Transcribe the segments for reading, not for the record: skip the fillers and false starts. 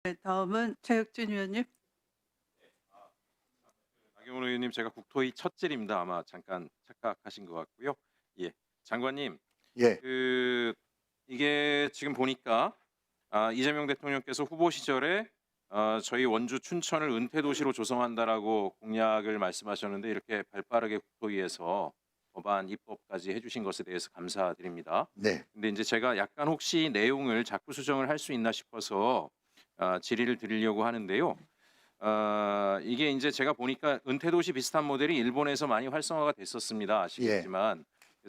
네, 다음은 최혁진 의원님. 나경원 의원님, 제가 국토위 첫 질입니다. 아마 잠깐 착각하신 것 같고요. 예, 장관님, 예, 이게 지금 보니까 이재명 대통령께서 후보 시절에 저희 원주 춘천을 은퇴도시로 조성한다라고 공약을 말씀하셨는데 이렇게 발빠르게 국토위에서 법안 입법까지 해주신 것에 대해서 감사드립니다. 네, 근데 이제 제가 약간 혹시 내용을 자꾸 수정을 할 수 있나 싶어서 질의를 드리려고 하는데요. 이게 이제 제가 보니까 은퇴도시 비슷한 모델이 일본에서 많이 활성화가 됐었습니다. 아시겠지만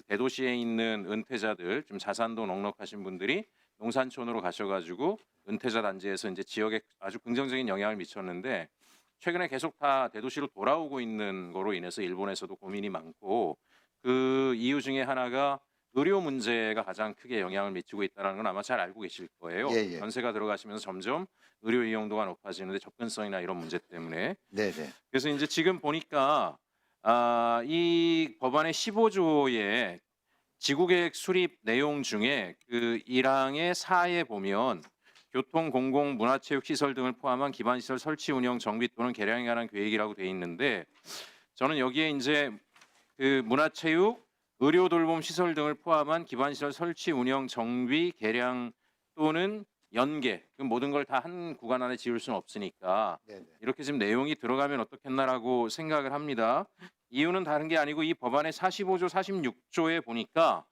대도시에 있는 은퇴자들, 좀 자산도 넉넉하신 분들이 농산촌으로 가셔가지고 은퇴자 단지에서 이제 지역에 아주 긍정적인 영향을 미쳤는데 최근에 계속 다 대도시로 돌아오고 있는 거로 인해서 일본에서도 고민이 많고 그 이유 중에 하나가 의료 문제가 가장 크게 영향을 미치고 있다는 건 아마 잘 알고 계실 거예요. 예. 전세가 들어가시면서 점점 의료 이용도가 높아지는데 접근성이나 이런 문제 때문에. 네, 네, 그래서 이제 지금 보니까 이 법안의 15조의 지구계획 수립 내용 중에 그 1항의 4에 보면 교통, 공공, 문화체육 시설 등을 포함한 기반시설 설치, 운영, 정비 또는 개량에 관한 계획이라고 돼 있는데 저는 여기에 이제 그 문화체육, 의료 돌봄 시설 등을 포함한 기반시설 설치, 운영, 정비, 개량 또는 연계, 그 모든 걸 다 한 구간 안에 지을 수는 없으니까 네, 네. 이렇게 지금 내용이 들어가면 어떻겠나라고 생각을 합니다. 이유는 다른 게 아니고 이 법안의 45조, 46조에 보니까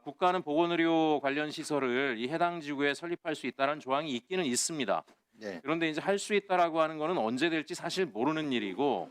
국가는 보건의료 관련 시설을 이 해당 지구에 설립할 수 있다는 조항이 있기는 있습니다. 네. 그런데 이제 할 수 있다라고 하는 거는 언제 될지 사실 모르는 일이고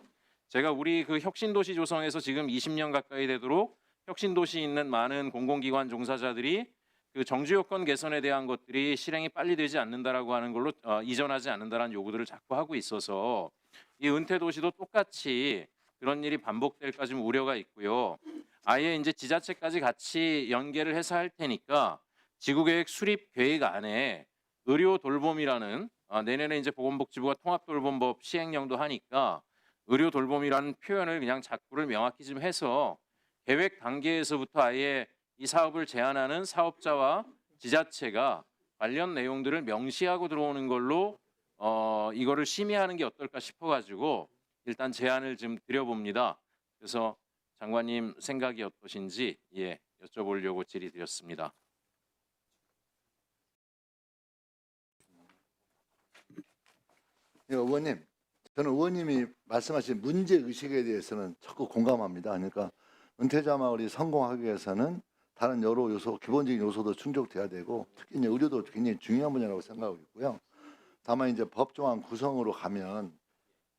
제가 우리 그 혁신도시 조성에서 지금 20년 가까이 되도록 혁신도시 있는 많은 공공기관 종사자들이 그 정주 여건 개선에 대한 것들이 실행이 빨리 되지 않는다라고 하는 걸로 이전하지 않는다라는 요구들을 자꾸 하고 있어서 이 은퇴 도시도 똑같이 그런 일이 반복될까 좀 우려가 있고요. 아예 이제 지자체까지 같이 연계를 해서 할 테니까 지구계획 수립 계획 안에 의료 돌봄이라는 내년에 이제 보건복지부가 통합돌봄법 시행령도 하니까 의료 돌봄이라는 표현을 그냥 자꾸를 명확히 좀 해서 계획 단계에서부터 아예 이 사업을 제안하는 사업자와 지자체가 관련 내용들을 명시하고 들어오는 걸로 이거를 심의하는 게 어떨까 싶어가지고 일단 제안을 좀 드려봅니다. 그래서 장관님 생각이 어떠신지 여쭤보려고 질의드렸습니다. 의원님, 저는 의원님이 말씀하신 문제 의식에 대해서는 적극 공감합니다. 그러니까 은퇴자 마을이 성공하기 위해서는 다른 여러 요소, 기본적인 요소도 충족돼야 되고 특히 이제 의료도 굉장히 중요한 분야라고 생각하고 있고요. 다만 이제 법조항 구성으로 가면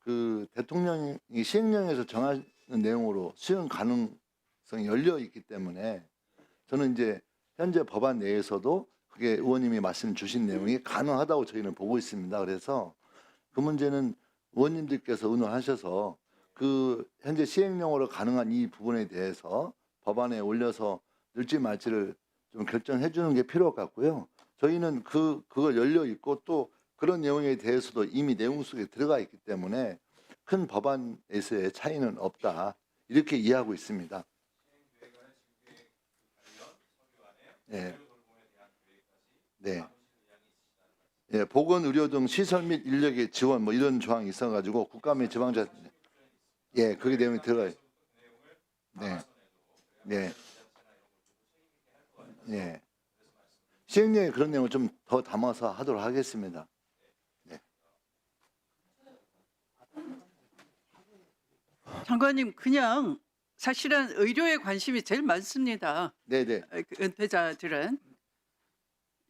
그 대통령이 시행령에서 정하는 내용으로 수용 가능성이 열려 있기 때문에 저는 이제 현재 법안 내에서도 그게 의원님이 말씀 주신 내용이 가능하다고 저희는 보고 있습니다. 그래서 그 문제는 의원님들께서 의논하셔서 그 현재 시행령으로 가능한 이 부분에 대해서 법안에 올려서 넣을지 말지를 좀 결정해 주는 게 필요할 것 같고요. 저희는 그걸 열려 있고 또 그런 내용에 대해서도 이미 내용 속에 들어가 있기 때문에 큰 법안에서의 차이는 없다. 이렇게 이해하고 있습니다. 네. 네. 예, 보건, 의료 등 시설 및 인력의 지원 뭐 이런 조항이 있어가지고 국가 및 지방자 그게 내용이 들어요. 네, 네, 네. 시행령에 그런 내용을 좀 더 담아서 하도록 하겠습니다. 네. 장관님, 그냥 사실은 의료에 관심이 제일 많습니다. 네, 네, 그 은퇴자들은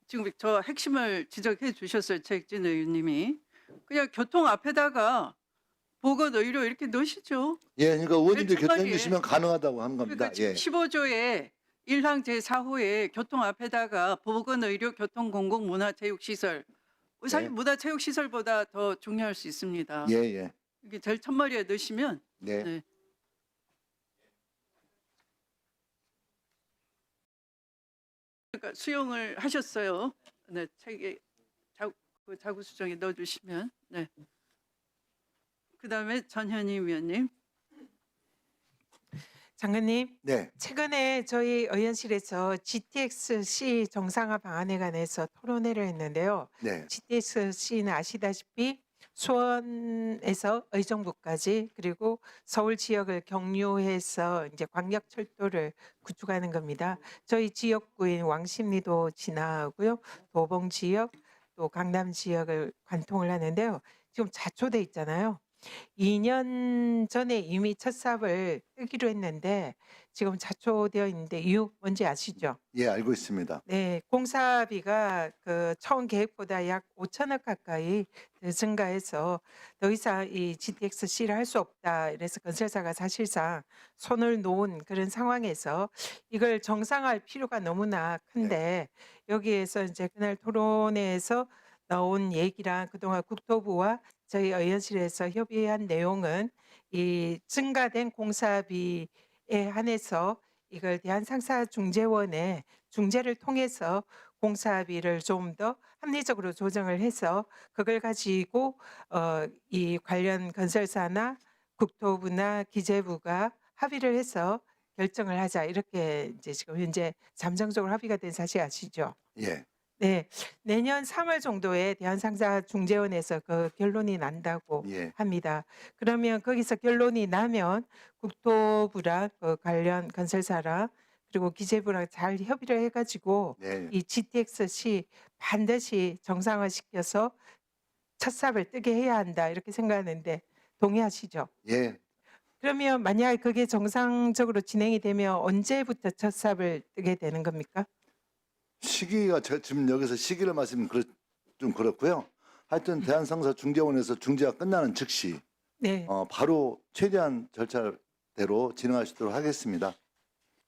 지금 저 핵심을 지적해 주셨어요, 최혁진 의원님이. 그냥 교통 앞에다가 보건 의료 이렇게 넣으시죠. 예, 그러니까 의원님들 제일 결정해 첫날이에요. 주시면 가능하다고 하는 겁니다. 그러니까 지금 예, 15조에 1항 제4호에 교통 앞에다가 보건 의료 교통 공공 문화체육 시설, 사실 네. 문화체육 시설보다 더 중요할 수 있습니다. 예, 예, 이게 제일 첫머리에 넣으시면 네. 네. 그러니까 수용을 하셨어요. 네, 책에 자구 수정에 넣어주시면. 네. 그다음에 전현희 위원님. 장관님, 네, 최근에 저희 의원실에서 GTX-C 정상화 방안에 관해서 토론회를 했는데요. 네, GTX-C는 아시다시피 수원에서 의정부까지 그리고 서울 지역을 경유해서 이제 광역철도를 구축하는 겁니다. 저희 지역구인 왕십리도 지나고요, 도봉 지역 또 강남 지역을 관통을 하는데요. 지금 자초돼 있잖아요. 2년 전에 이미 첫 삽을 뜨기로 했는데 지금 자초되어 있는데 이유 뭔지 아시죠? 예, 알고 있습니다. 네, 공사비가 그 처음 계획보다 약 5천억 가까이 증가해서 더 이상 이 GTX-C를 할 수 없다. 이래서 건설사가 사실상 손을 놓은 그런 상황에서 이걸 정상화할 필요가 너무나 큰데 여기에서 이제 그날 토론회에서 나온 얘기랑 그동안 국토부와 저희 의원실에서 협의한 내용은 이 증가된 공사비에 한해서 이걸 대한상사중재원에 중재를 통해서 공사비를 좀 더 합리적으로 조정을 해서 그걸 가지고 이 관련 건설사나 국토부나 기재부가 합의를 해서 결정을 하자 이렇게 이제 지금 현재 잠정적으로 합의가 된 사실 아시죠? 예, 네, 내년 3월 정도에 대한상사중재원에서 그 결론이 난다고 예, 합니다. 그러면 거기서 결론이 나면 국토부랑 그 관련 건설사랑 그리고 기재부랑 잘 협의를 해가지고 네, 이 GTX-C 반드시 정상화시켜서 첫 삽을 뜨게 해야 한다 이렇게 생각하는데 동의하시죠? 예. 그러면 만약 그게 정상적으로 진행이 되면 언제부터 첫 삽을 뜨게 되는 겁니까? 시기가 지금 여기서 시기를 말씀드리면 좀 그렇고요. 하여튼 대한상사중재원에서 중재가 끝나는 즉시 네. 바로 최대한 절차대로 진행할 수 있도록 하겠습니다.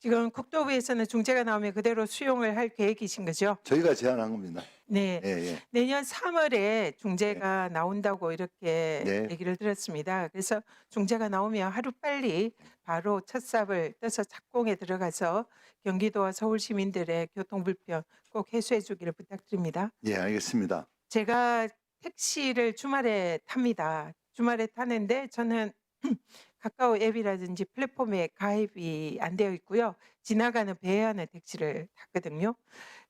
지금 국토부에서는 중재가 나오면 그대로 수용을 할 계획이신 거죠? 저희가 제안한 겁니다. 네. 예, 예. 내년 3월에 중재가 나온다고 이렇게 네. 얘기를 들었습니다. 그래서 중재가 나오면 하루빨리 바로 첫 삽을 떠서 착공에 들어가서 경기도와 서울 시민들의 교통 불편 꼭 해소해 주기를 부탁드립니다. 예, 알겠습니다. 제가 택시를 주말에 탑니다. 주말에 타는데 저는 카카오 앱이라든지 플랫폼에 가입이 안 되어 있고요. 지나가는 배회하는 택시를 탔거든요.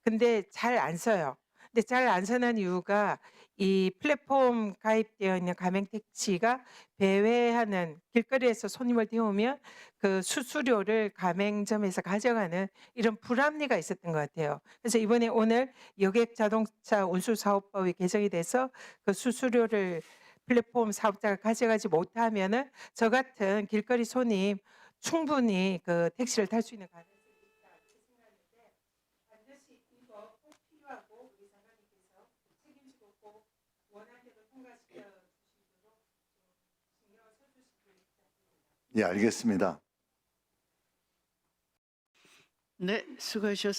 근데 잘 안 써요. 근데 잘 안 쓰는 이유가 이 플랫폼 가입되어 있는 가맹 택시가 배회하는 길거리에서 손님을 태우면 그 수수료를 가맹점에서 가져가는 이런 불합리가 있었던 것 같아요. 그래서 이번에 오늘 여객 자동차 운수 사업법이 개정이 돼서 그 수수료를 플랫폼 사업자가 가져가지 못하면은 저 같은 길거리 손님 충분히 그 택시를 탈 수 있는 가능성이 있다 이렇게 생각하는데 반드시 이거 꼭 필요하고 우리 장관님께서 책임지고 꼭 원안대로 통과시켜 주시도록 신경을 써주시길 부탁드립니다. 예, 알겠습니다. 네, 수고하셨습니다.